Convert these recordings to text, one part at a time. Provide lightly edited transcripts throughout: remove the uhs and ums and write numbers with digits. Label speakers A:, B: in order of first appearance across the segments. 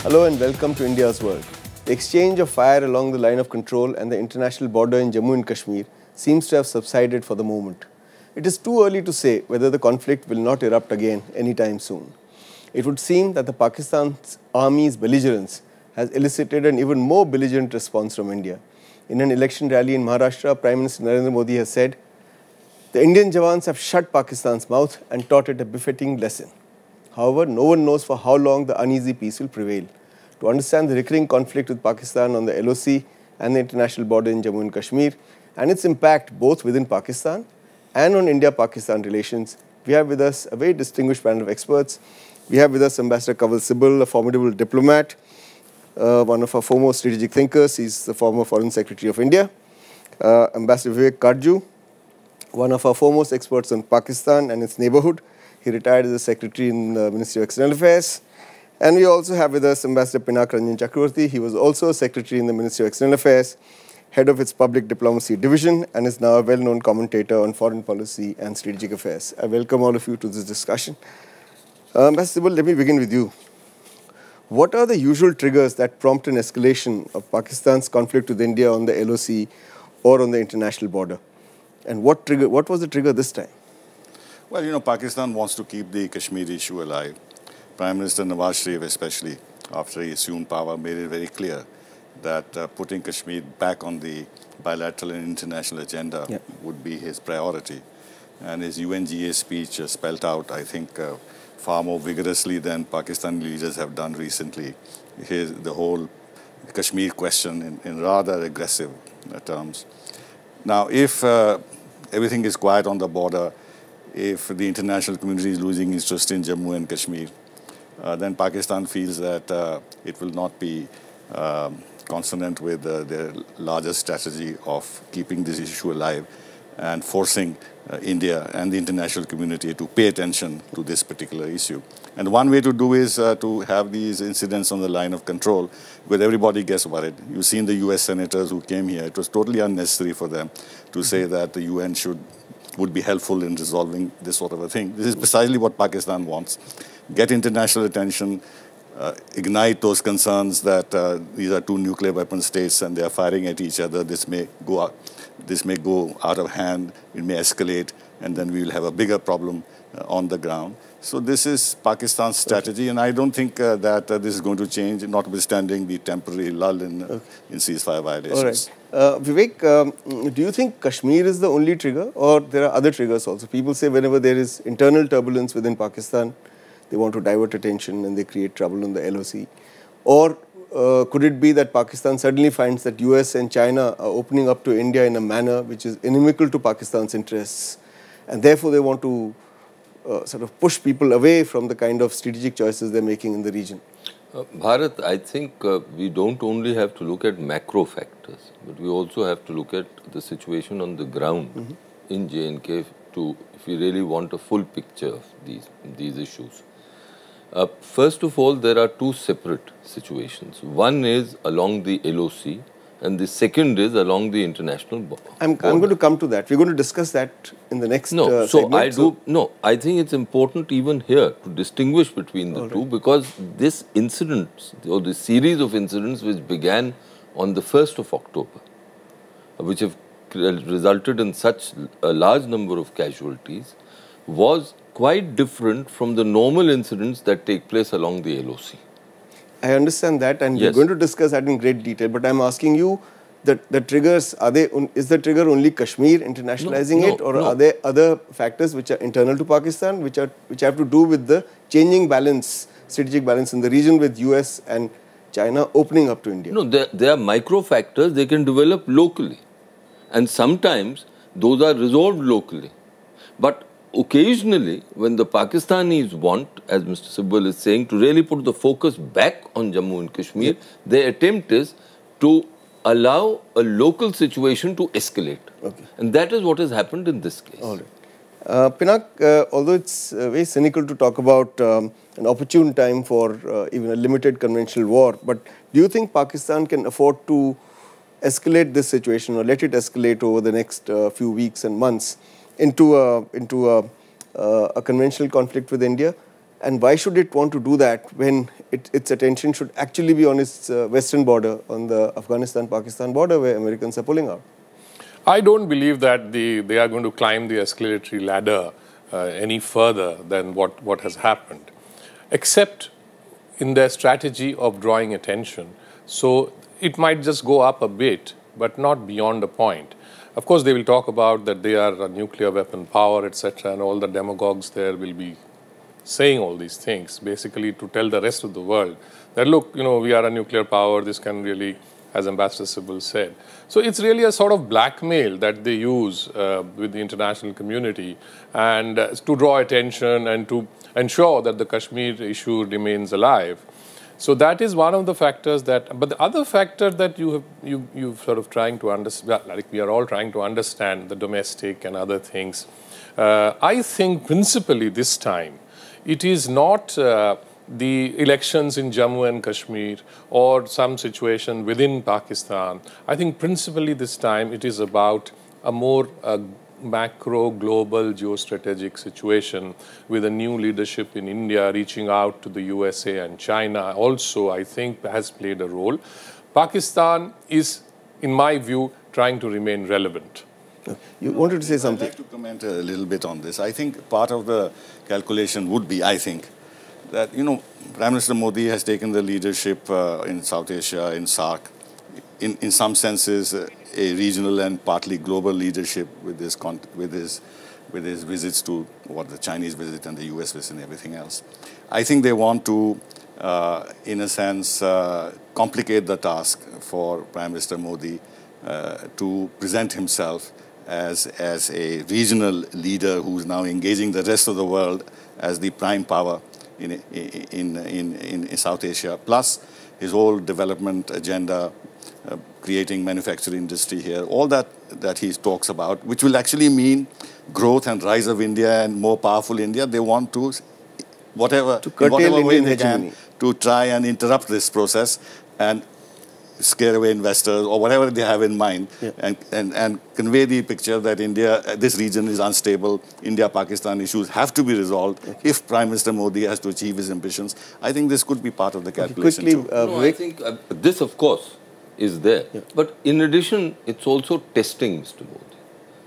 A: Hello and welcome to India's World. The exchange of fire along the line of control and the international border in Jammu and Kashmir seems to have subsided for the moment. It is too early to say whether the conflict will not erupt again anytime soon. It would seem that the Pakistan's army's belligerence has elicited an even more belligerent response from India. In an election rally in Maharashtra, Prime Minister Narendra Modi has said, "The Indian Jawans have shut Pakistan's mouth and taught it a befitting lesson." However, no one knows for how long the uneasy peace will prevail. To understand the recurring conflict with Pakistan on the LOC and the international border in Jammu and Kashmir and its impact both within Pakistan and on India-Pakistan relations, we have with us a very distinguished panel of experts. We have with us Ambassador Kanwal Sibal, a formidable diplomat, one of our foremost strategic thinkers. He's the former Foreign Secretary of India. Ambassador Vivek, Katju, one of our foremost experts on Pakistan and its neighborhood. He retired as a secretary in the Ministry of External Affairs. And we also have with us Ambassador Pinka Ranjan Chakravarty. He was also a secretary in the Ministry of External Affairs, head of its public diplomacy division, and is now a well-known commentator on foreign policy and strategic affairs. I welcome all of you to this discussion. Ambassador Sibal, let me begin with you. What are the usual triggers that prompt an escalation of Pakistan's conflict with India on the LOC or on the international border? And what was the trigger this time?
B: Well, you know, Pakistan wants to keep the Kashmir issue alive. Prime Minister Nawaz Sharif, especially after he assumed power, made it very clear that putting Kashmir back on the bilateral and international agenda would be his priority. And his UNGA speech spelled out, I think, far more vigorously than Pakistani leaders have done recently, the whole Kashmir question in rather aggressive terms. Now, if everything is quiet on the border, if the international community is losing interest in Jammu and Kashmir, then Pakistan feels that it will not be consonant with their larger strategy of keeping this issue alive and forcing India and the international community to pay attention to this particular issue. And one way to do is to have these incidents on the line of control where everybody gets worried. You've seen the US senators who came here. It was totally unnecessary for them to say that the UN would be helpful in resolving this sort of a thing. This is precisely what Pakistan wants. Get international attention, ignite those concerns that these are two nuclear weapon states and they are firing at each other. This may go out of hand, it may escalate, and then we will have a bigger problem on the ground. So this is Pakistan's strategy, and I don't think that this is going to change, notwithstanding the temporary lull in ceasefire violations.
A: All right. Vivek, do you think Kashmir is the only trigger, or there are other triggers also? People say whenever there is internal turbulence within Pakistan, they want to divert attention and they create trouble on the LOC. Or could it be that Pakistan suddenly finds that US and China are opening up to India in a manner which is inimical to Pakistan's interests, and therefore they want to sort of push people away from the kind of strategic choices they're making in the region?
C: Bharat, I think we don't only have to look at macro factors, but we also have to look at the situation on the ground in J&K if we really want a full picture of these issues. First of all, there are two separate situations. One is along the LOC, and the second is along the international border.
A: I'm going to come to that. We're going to discuss that in the next segment.
C: I think it's important even here to distinguish between the two, because this incident or the series of incidents which began on the 1st of October, which have resulted in such a large number of casualties, was quite different from the normal incidents that take place along the LOC.
A: I understand that, and we're going to discuss that in great detail. But I'm asking you, the triggers, is the trigger only Kashmir internationalizing it, or are there other factors which are internal to Pakistan, which have to do with the changing balance, strategic balance in the region with US and China opening up to India?
C: No, there are micro factors they can develop locally, and sometimes those are resolved locally. But occasionally, when the Pakistanis want, as Mr. Sibal is saying, to really put the focus back on Jammu and Kashmir, their attempt is to allow a local situation to escalate. And that is what has happened in this case.
A: All right. Pinak, although it's very cynical to talk about an opportune time for even a limited conventional war, but do you think Pakistan can afford to escalate this situation or let it escalate over the next few weeks and months into a conventional conflict with India? And why should it want to do that when its attention should actually be on its western border, on the Afghanistan-Pakistan border where Americans are pulling out?
D: I don't believe that they are going to climb the escalatory ladder any further than what has happened, except in their strategy of drawing attention. So it might just go up a bit, but not beyond a point. Of course, they will talk about that they are a nuclear weapon power, etc., and all the demagogues there will be saying all these things, basically to tell the rest of the world that, look, we are a nuclear power, this can really, as Ambassador Sibal said. So it's really a sort of blackmail that they use with the international community and to draw attention and to ensure that the Kashmir issue remains alive. So that is one of the factors that, but the other factor that you've sort of trying to understand, like we are all trying to understand the domestic and other things. I think principally this time, it is not the elections in Jammu and Kashmir or some situation within Pakistan. I think principally this time it is about a more macro global geostrategic situation with a new leadership in India reaching out to the USA and China also, I think, has played a role. Pakistan is, in my view, trying to remain relevant.
A: You wanted to say something?
B: I'd like to comment a little bit on this. I think part of the calculation would be, I think, that, Prime Minister Modi has taken the leadership in South Asia, in SAARC, in some senses, a regional and partly global leadership with his visits to the Chinese visit and the US visit and everything else. I think they want to, in a sense, complicate the task for Prime Minister Modi to present himself as a regional leader who is now engaging the rest of the world as the prime power in South Asia, plus his whole development agenda, creating manufacturing industry here, all that he talks about, which will actually mean growth and rise of India and more powerful India. They want to, whatever way they can, to try and interrupt this process and scare away investors or whatever they have in mind, and convey the picture that India, this region is unstable, India-Pakistan issues have to be resolved if Prime Minister Modi has to achieve his ambitions. I think this could be part of the calculation too.
C: I think this, of course, is there. But in addition, it's also testing Mr. Modi,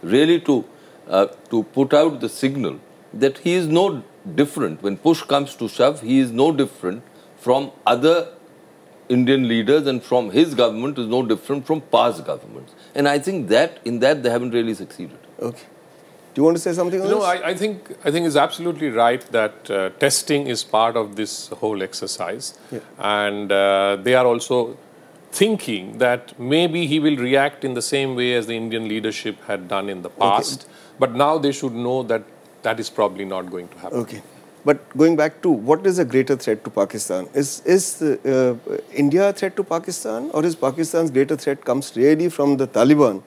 C: really to put out the signal that he is no different. When push comes to shove, he is no different from other Indian leaders, and from his government is no different from past governments. And I think that in that they haven't really succeeded.
A: Okay. Do you want to say something on this?
D: I think it's absolutely right that testing is part of this whole exercise. And they are also thinking that maybe he will react in the same way as the Indian leadership had done in the past. But now they should know that that is probably not going to happen.
A: Okay. But going back to what is a greater threat to Pakistan? Is India a threat to Pakistan, or is Pakistan's greater threat comes really from the Taliban?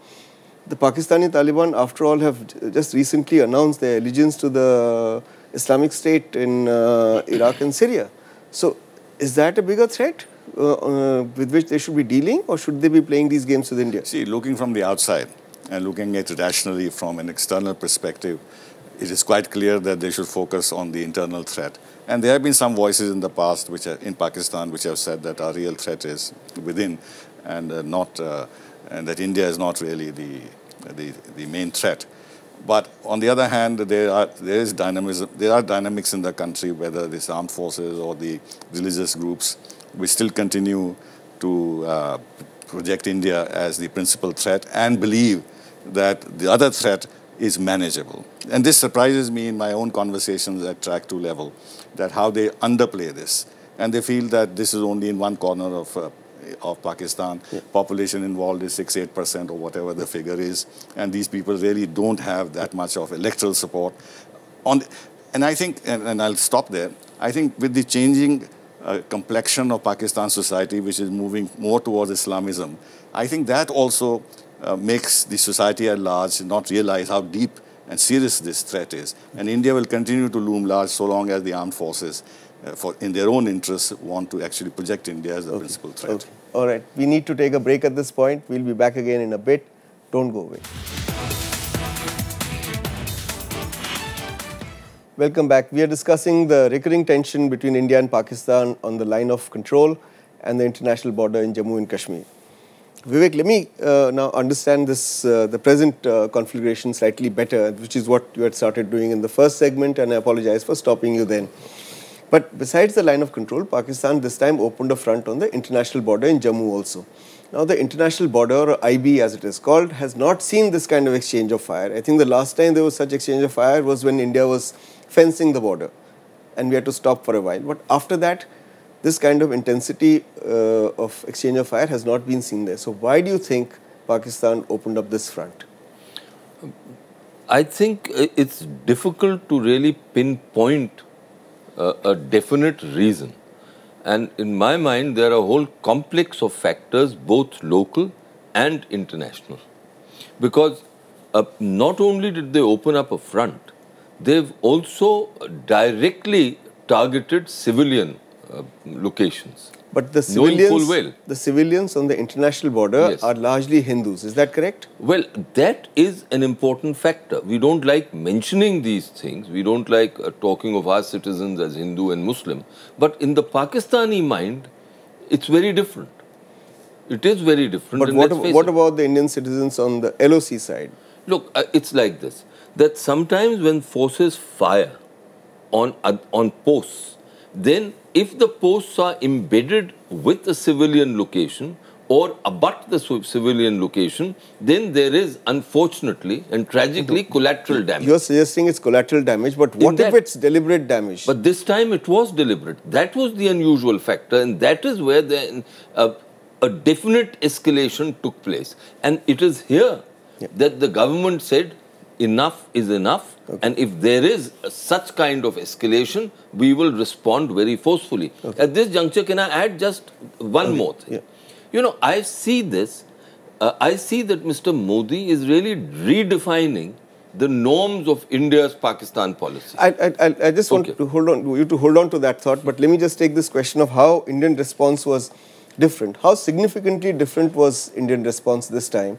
A: The Pakistani Taliban, after all, have just recently announced their allegiance to the Islamic State in Iraq and Syria. So is that a bigger threat with which they should be dealing, or should they be playing these games with India?
B: See, looking from the outside and looking at it rationally from an external perspective, it is quite clear that they should focus on the internal threat. And there have been some voices in the past in Pakistan which have said that our real threat is within, and and that India is not really the main threat. But on the other hand, there is dynamism. There are dynamics in the country, whether it's armed forces or the religious groups, which still continue to project India as the principal threat and believe that the other threat is manageable. And this surprises me in my own conversations at track 2 level, that how they underplay this. And they feel that this is only in one corner of Pakistan. Population involved is 6-8% or whatever the figure is. And these people really don't have that much of electoral support. And I think, and I'll stop there, I think with the changing complexion of Pakistan society, which is moving more towards Islamism, I think that also makes the society at large not realize how deep and serious this threat is. And India will continue to loom large so long as the armed forces, in their own interests, want to actually project India as the principal threat.
A: Okay. All right. We need to take a break at this point. We'll be back again in a bit. Don't go away. Welcome back. We are discussing the recurring tension between India and Pakistan on the line of control and the international border in Jammu and Kashmir. Vivek, let me now understand this, the present configuration slightly better, which is what you had started doing in the first segment, and I apologize for stopping you then. But besides the line of control, Pakistan this time opened a front on the international border in Jammu also. Now, the international border, or IB as it is called, has not seen this kind of exchange of fire. I think the last time there was such exchange of fire was when India was fencing the border and we had to stop for a while. But after that, this kind of intensity of exchange of fire has not been seen there. So why do you think Pakistan opened up this front?
C: I think it's difficult to really pinpoint a definite reason. And in my mind, there are a whole complex of factors, both local and international. Because not only did they open up a front, they've also directly targeted civilian locations.
A: But the civilians on the international border are largely Hindus. Is that correct?
C: Well, that is an important factor. We don't like mentioning these things. We don't like talking of our citizens as Hindu and Muslim. But in the Pakistani mind, it's very different. It is very different.
A: But what about the Indian citizens on the LOC side?
C: Look, it's like this, that sometimes when forces fire on posts, then if the posts are embedded with a civilian location or abut the civilian location, then there is unfortunately and tragically collateral damage.
A: You're suggesting it's collateral damage, but what if it's deliberate damage?
C: But this time it was deliberate. That was the unusual factor, and that is where a definite escalation took place. And it is here that the government said, enough is enough, and if there is such kind of escalation, we will respond very forcefully. At this juncture, can I add just one more thing? You know, I see this, I see that Mr. Modi is really redefining the norms of India's Pakistan policy.
A: I just want to hold on to that thought, but let me just take this question of how Indian response was different. How significantly different was Indian response this time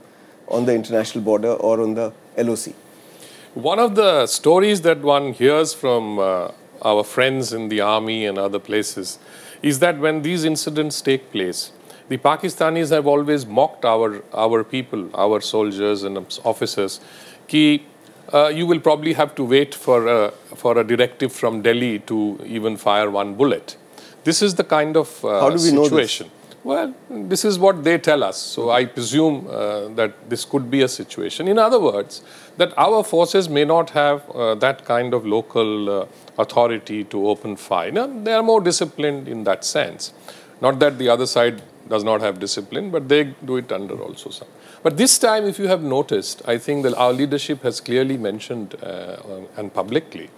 A: on the international border or on the LOC?
D: One of the stories that one hears from our friends in the army and other places is that when these incidents take place, the Pakistanis have always mocked our people, our soldiers and officers, that you will probably have to wait for a directive from Delhi to even fire one bullet. This is the kind of
A: How do we know this?
D: Well, this is what they tell us. So I presume that this could be a situation. In other words, that our forces may not have that kind of local authority to open fire. Now, they are more disciplined in that sense. Not that the other side does not have discipline, but they do it under also some. But this time, if you have noticed, I think that our leadership has clearly mentioned and publicly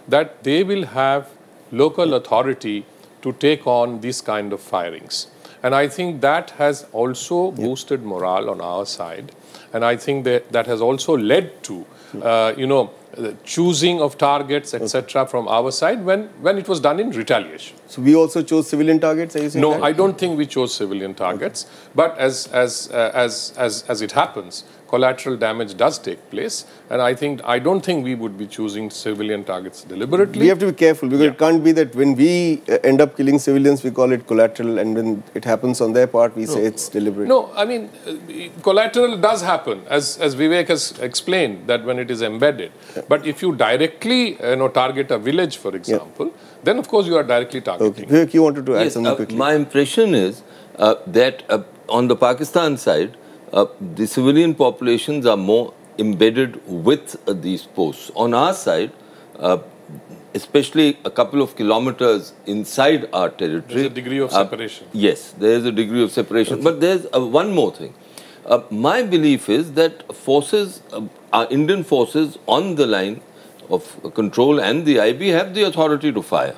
D: that they will have local authority to take on these kind of firings. And I think that has also boosted morale on our side. And I think that has also led to, choosing of targets, etc., from our side when it was done in retaliation.
A: So we also chose civilian targets, are you saying?
D: No, I don't think we chose civilian targets. But as it happens, collateral damage does take place. And I don't think we would be choosing civilian targets deliberately.
A: We have to be careful because it can't be that when we end up killing civilians, we call it collateral, and when it happens on their part, we say it's deliberate.
D: No, I mean, collateral does happen, as Vivek has explained, that when it is embedded. But if you directly target a village, for example, then of course you are directly targeting.
A: Vivek, you wanted to add something quickly.
C: My impression is that on the Pakistan side, the civilian populations are more embedded with these posts. On our side, especially a couple of kilometers inside our territory,
D: there's a degree of separation.
C: Yes, there is a degree of separation. But there's one more thing. My belief is that forces, our Indian forces on the line of control and the IB have the authority to fire.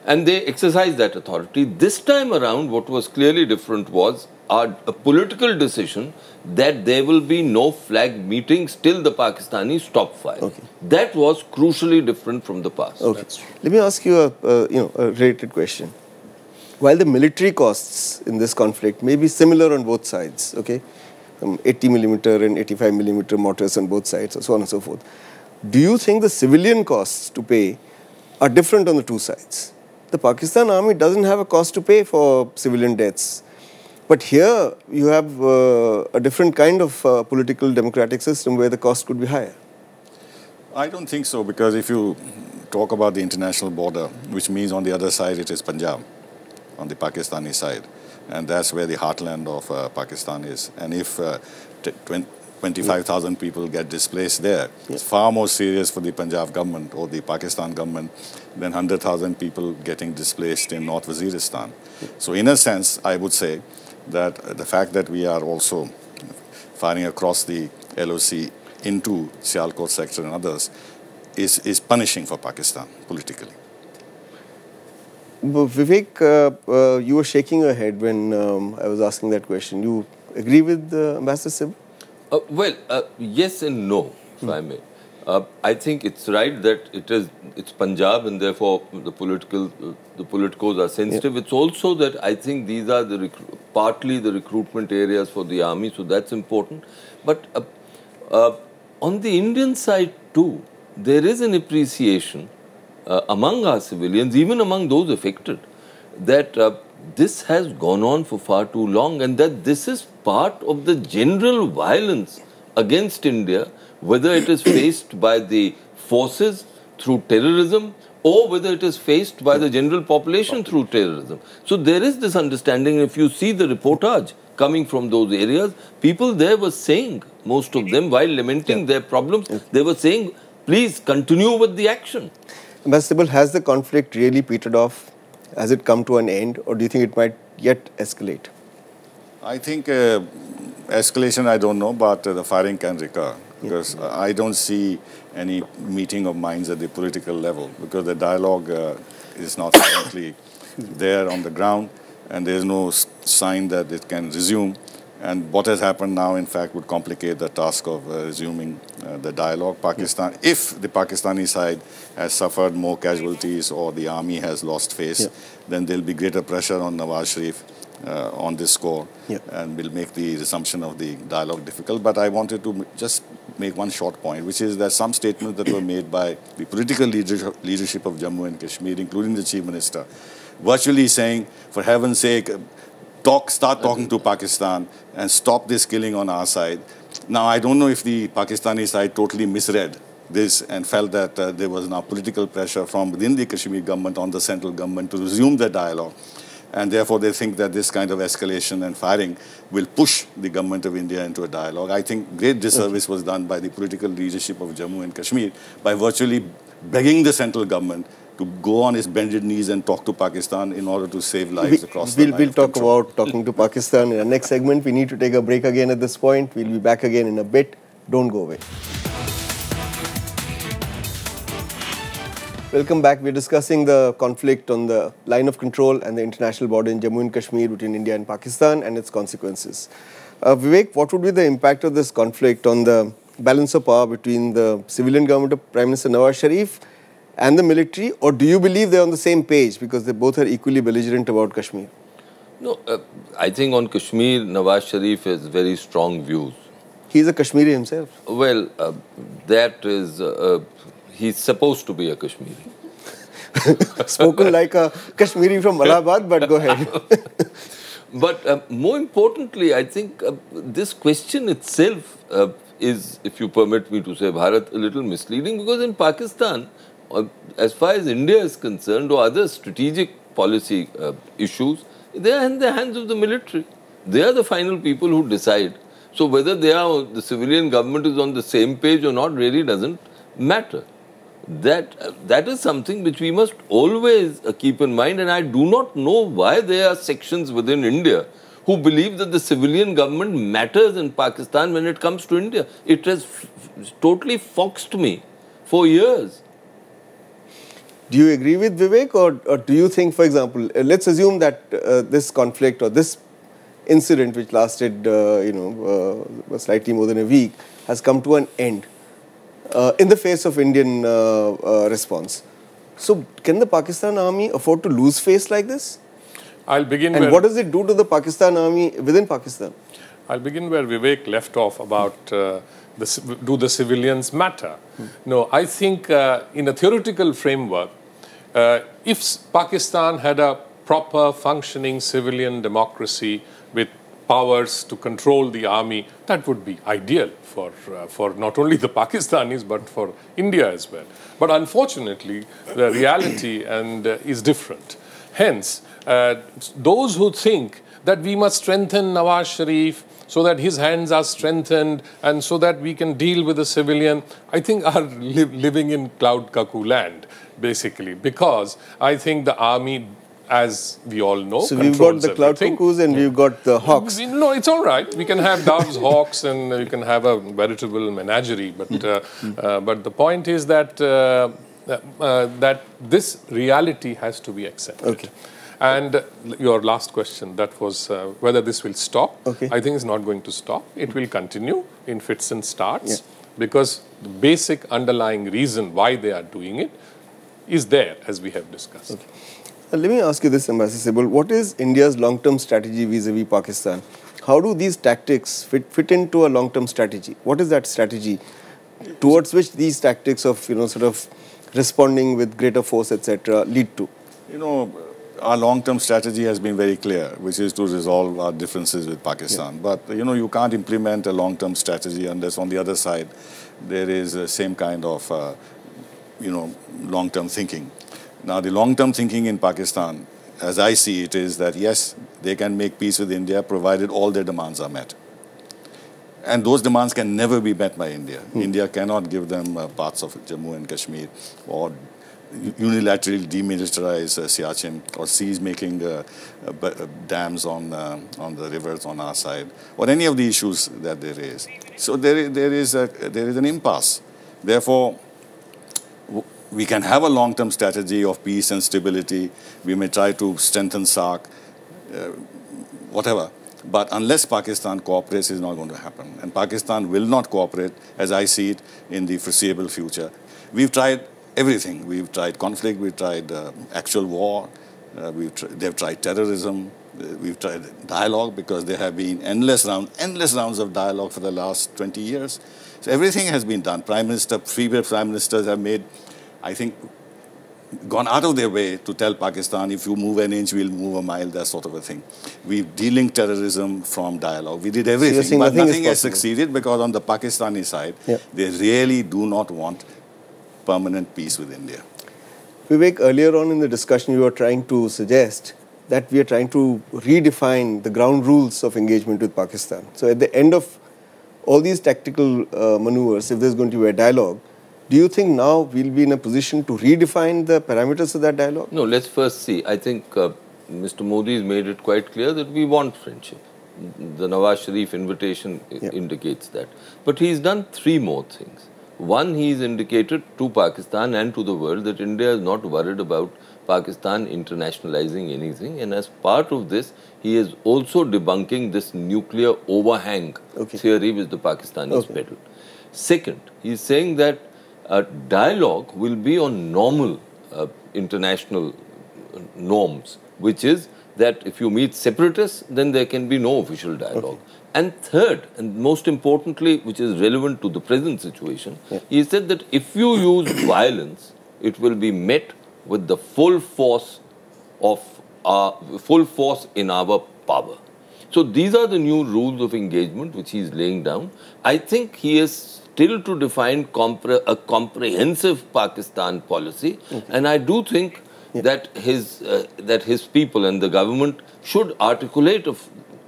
C: And they exercise that authority. This time around, what was clearly different was a political decision that there will be no flag meetings till the Pakistanis stop fire. That was crucially different from the past.
A: Let me ask you a related question. While the military costs in this conflict may be similar on both sides, 80mm and 85mm mortars on both sides, so on and so forth, do you think the civilian costs to pay are different on the two sides. The Pakistan army doesn't have a cost to pay for civilian deaths. But here you have a different kind of political democratic system where the cost could be higher.
B: I don't think so, because if you talk about the international border, which means on the other side it is Punjab, on the Pakistani side. And that's where the heartland of Pakistan is. And if 25,000 people get displaced there, it's far more serious for the Punjab government or the Pakistan government than 100,000 people getting displaced in North Waziristan. So in a sense, I would say that the fact that we are also firing across the LOC into Sialkot sector and others is punishing for Pakistan politically.
A: Vivek, you were shaking your head when I was asking that question. You agree with Ambassador Sibal?
C: Yes and no, if I may. I think it's right that it's Punjab and therefore the politicos are sensitive. It's also that I think these are partly the recruitment areas for the army, so that's important. But on the Indian side too, there is an appreciation among our civilians, even among those affected, that this has gone on for far too long and that this is part of the general violence against India, whether it is faced by the forces through terrorism or whether it is faced by the general population through terrorism. So there is this understanding. If you see the reportage coming from those areas, people there were saying, most of them, while lamenting their problems, they were saying, please continue with the action.
A: Ambassador Sibal, has the conflict really petered off? Has it come to an end, or do you think it might yet escalate?
B: I think escalation, I don't know, but the firing can recur, because I don't see any meeting of minds at the political level, because the dialogue is not currently there on the ground, and there is no sign that it can resume. And what has happened now, in fact, would complicate the task of resuming the dialogue. Pakistan, if the Pakistani side has suffered more casualties or the army has lost face, then there will be greater pressure on Nawaz Sharif on this score and will make the resumption of the dialogue difficult. But I wanted to just make one short point, which is that some statements that were made by the political leadership of Jammu and Kashmir, including the Chief Minister, virtually saying, for heaven's sake, start talking to Pakistan and stop this killing on our side. Now, I don't know if the Pakistani side totally misread this and felt that there was now political pressure from within the Kashmir government on the central government to resume the dialogue. And therefore, they think that this kind of escalation and firing will push the government of India into a dialogue. I think great disservice was done by the political leadership of Jammu and Kashmir by virtually begging the central government to go on its bended knees and talk to Pakistan in order to save lives across the line.
A: We'll talk about talking to Pakistan in our next segment. We need to take a break again at this point. We'll be back again in a bit. Don't go away. Welcome back. We're discussing the conflict on the line of control and the international border in Jammu and Kashmir between India and Pakistan and its consequences. Vivek, what would be the impact of this conflict on the balance of power between the civilian government of Prime Minister Nawaz Sharif and the military, or do you believe they're on the same page because they both are equally belligerent about Kashmir?
C: No, I think on Kashmir, Nawaz Sharif has very strong views.
A: He's a Kashmiri himself.
C: Well, that is, he's supposed to be a Kashmiri.
A: Spoken like a Kashmiri from Allahabad, but go ahead.
C: But more importantly, I think this question itself is, if you permit me to say, Bharat, a little misleading, because in Pakistan, as far as India is concerned, or other strategic policy issues, they are in the hands of the military. They are the final people who decide. So whether the civilian government is on the same page or not really doesn't matter. That is something which we must always keep in mind, and I do not know why there are sections within India who believe that the civilian government matters in Pakistan when it comes to India. It has totally foxed me for years.
A: Do you agree with Vivek, or do you think, for example, let's assume that this conflict or this incident, which lasted, slightly more than a week, has come to an end in the face of Indian response. So, can the Pakistan army afford to lose face like this?
D: I'll begin.
A: And what does it do to the Pakistan army within Pakistan?
D: I'll begin where Vivek left off about do the civilians matter? No, I think in a theoretical framework, If Pakistan had a proper functioning civilian democracy with powers to control the army, that would be ideal for not only the Pakistanis but for India as well. But unfortunately, the reality is different. Hence, those who think that we must strengthen Nawaz Sharif so that his hands are strengthened and so that we can deal with the civilian, I think are living in cloud cuckoo land, basically, because I think the army, as we all know,
A: so we've got the cloud
D: everything.
A: cuckoos and we've got the hawks.
D: No, it's all right. We can have doves, hawks, and you can have a veritable menagerie. But the point is that that this reality has to be accepted.
A: Okay.
D: And your last question, that was whether this will stop.
A: Okay.
D: I think it's not going to stop. It will continue in fits and starts because the basic underlying reason why they are doing it is there, as we have discussed.
A: Okay. Let me ask you this, Ambassador Sibal. What is India's long-term strategy vis-a-vis Pakistan? How do these tactics fit into a long-term strategy? What is that strategy towards which these tactics of, sort of responding with greater force, etc., lead to?
B: Our long-term strategy has been very clear, which is to resolve our differences with Pakistan. But, you can't implement a long-term strategy unless on the other side there is the same kind of, long-term thinking. Now, the long-term thinking in Pakistan, as I see it, is that, yes, they can make peace with India provided all their demands are met. And those demands can never be met by India. India cannot give them parts of Jammu and Kashmir or unilaterally demilitarize Siachen or cease making dams on the rivers on our side or any of the issues that they raise. So there is an impasse. Therefore, we can have a long-term strategy of peace and stability. We may try to strengthen SAARC, whatever. But unless Pakistan cooperates, it's not going to happen. And Pakistan will not cooperate, as I see it, in the foreseeable future. We've tried everything. We've tried conflict. We've tried actual war. They've tried terrorism. We've tried dialogue because there have been endless rounds of dialogue for the last 20 years. So everything has been done. Previous prime ministers have made, I think, gone out of their way to tell Pakistan, if you move an inch, we'll move a mile, that sort of a thing. We've de-linked terrorism from dialogue. We did everything,
A: so
B: but nothing has succeeded because on the Pakistani side, they really do not want permanent peace with India.
A: Vivek, earlier on in the discussion, you were trying to suggest that we are trying to redefine the ground rules of engagement with Pakistan. So at the end of all these tactical maneuvers, if there's going to be a dialogue, do you think now we'll be in a position to redefine the parameters of that dialogue?
C: No, let's first see. I think Mr. Modi has made it quite clear that we want friendship. The Nawaz Sharif invitation indicates that. But he's done three more things. One, he's indicated to Pakistan and to the world that India is not worried about Pakistan internationalizing anything. And as part of this, he is also debunking this nuclear overhang theory which the Pakistanis peddle. Second, he's saying that dialogue will be on normal international norms, which is that if you meet separatists, then there can be no official dialogue. And third, and most importantly, which is relevant to the present situation, he said that if you use violence, it will be met with the full force in our power. So these are the new rules of engagement which he is laying down. I think he is still to define a comprehensive Pakistan policy, and I do think that his people and the government should articulate a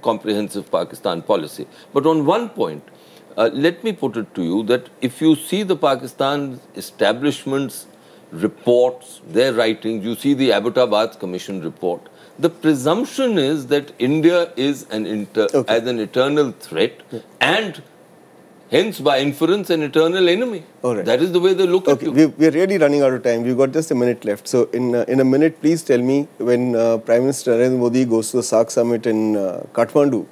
C: comprehensive Pakistan policy. But on one point, let me put it to you that if you see the Pakistan establishment's reports, their writings, you see the Abbottabad Commission report, the presumption is that India is as an eternal threat and hence by inference an eternal enemy. That is the way they look at you.
A: We're really running out of time. We've got just a minute left. So in a minute, please tell me, when Prime Minister Narendra Modi goes to the SAARC summit in Kathmandu,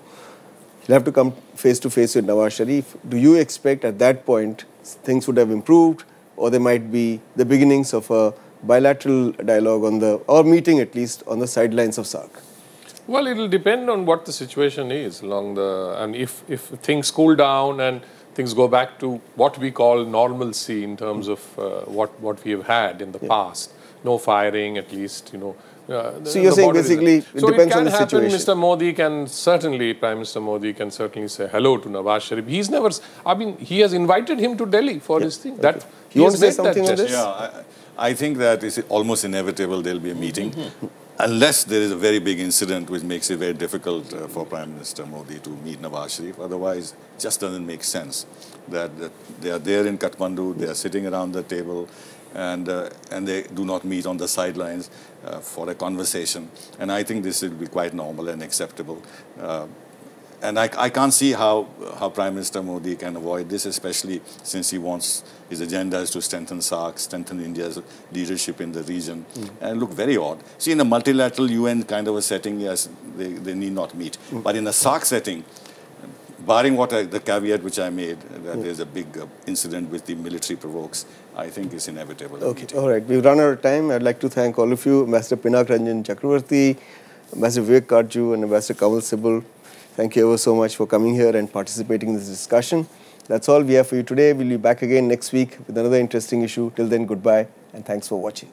A: he'll have to come face to face with Nawaz Sharif. Do you expect at that point things would have improved, or there might be the beginnings of a bilateral dialogue or meeting at least on the sidelines of SAARC?
D: Well, it will depend on what the situation is and if things cool down and things go back to what we call normalcy in terms of what we have had in the past, no firing at least,
A: So you're saying basically it depends on the situation.
D: Mr. Modi can certainly, Prime Minister Modi can certainly say hello to Nawaz Sharif. He's never, he has invited him to Delhi for his thing.
A: Okay. You want to say something on this?
B: Yeah, I think that it's almost inevitable there'll be a meeting. Unless there is a very big incident which makes it very difficult for Prime Minister Modi to meet Nawaz Sharif. Otherwise, it just doesn't make sense that they are there in Kathmandu, they are sitting around the table, and they do not meet on the sidelines for a conversation. And I think this will be quite normal and acceptable. And I can't see how Prime Minister Modi can avoid this, especially since his agenda is to strengthen SAARC, strengthen India's leadership in the region, and look very odd. See, in a multilateral UN kind of a setting, yes, they need not meet. But in a SAARC setting, barring the caveat which I made, that there's a big incident which the military provokes, I think it's inevitable.
A: Okay, all right. We've run out of time. I'd like to thank all of you, Ambassador Pinka, Ranjan, Chakravarty, Ambassador Vivek, Katju, and Ambassador Kanwal, Sibal. Thank you ever so much for coming here and participating in this discussion. That's all we have for you today. We'll be back again next week with another interesting issue. Till then, goodbye and thanks for watching.